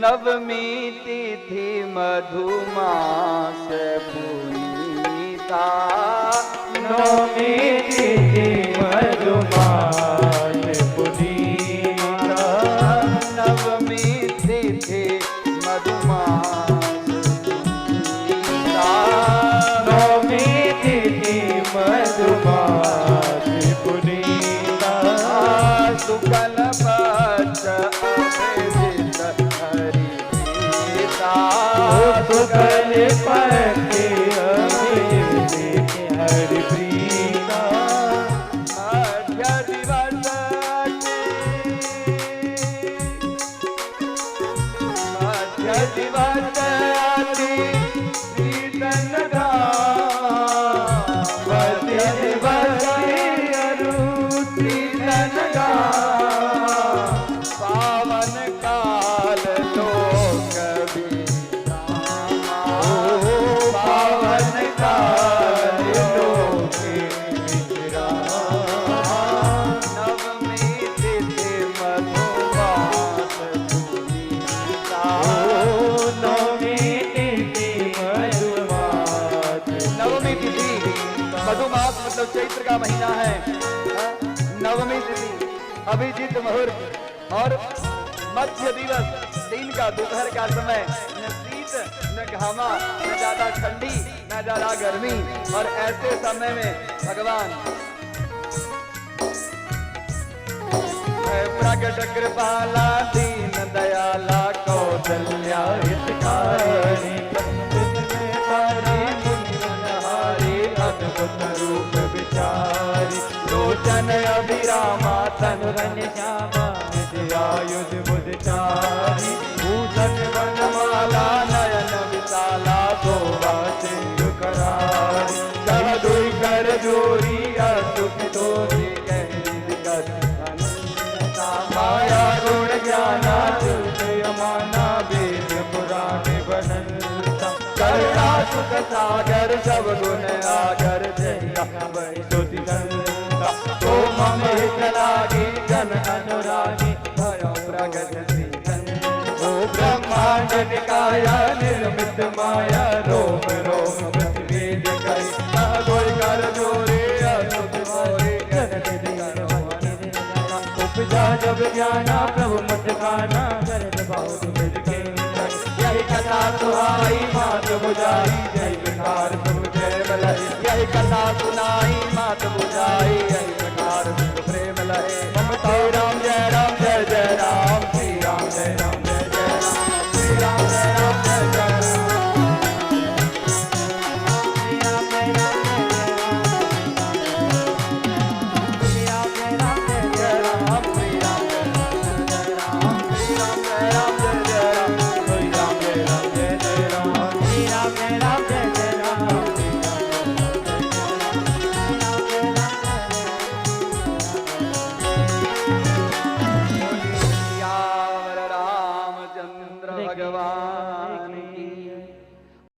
नवमी तिथि मधुमास पुनीता। नवमी तिथि मधुमास पुनीता। नवमी तिथि मधुमास पुनीता। नवमी तिथि मधुमास पुनीता। शुक्ल पक्ष अभिजित हरि प्रीता। शुक्ल पक्ष अभिजित हरि प्रीता। मध्य दिवस मध्य दिवस कीर्तन मध्य दिवस कीर्तन पावन काल लोक विश्रामा। पावन काल लोक विश्रामा। नवमी तिथि मधुमास पुनीता। नवमी तिथि मधुमास। नवमी तिथि मधुमास मतलब चैत्र का महीना है। नवमी तिथि अभिजीत मुहूर्त और मध्य दिवस दिन का दोपहर का समय। न शीत न घामा न ज्यादा ठंडी न ज्यादा गर्मी। और ऐसे समय में भगवान प्रकट कृपाला दीन दयाला कौशल्या हितकारी। अद्भुत रूप विचारी। लोचन अभिरामा तनु तनुरन श्यामा विद्यायुध बुधचारी। भूषण वनमाला नयन विशाला शोभा सिंधु करारी। कह दुई कर जोरी सुख तोरी गहरी कर अनंता। माया गुण ज्ञाना चुत माना वेद पुराण बनंता। करुणा सुख सागर सब गुण आगर जया वही स्तुति संता। तो मम हित लागी जन अनुरागी भयो प्रगट श्रीधन। ओ ब्रह्मांड निकाया निर्मित माया रोम रोम प्रतिवेद करी। कह कोई कर जोरे असुख मोरे जनक दिया उपजा जब ज्ञाना प्रभु मत खाना। करत बहुत मिल के यही कथा सुहाई मात बुझाई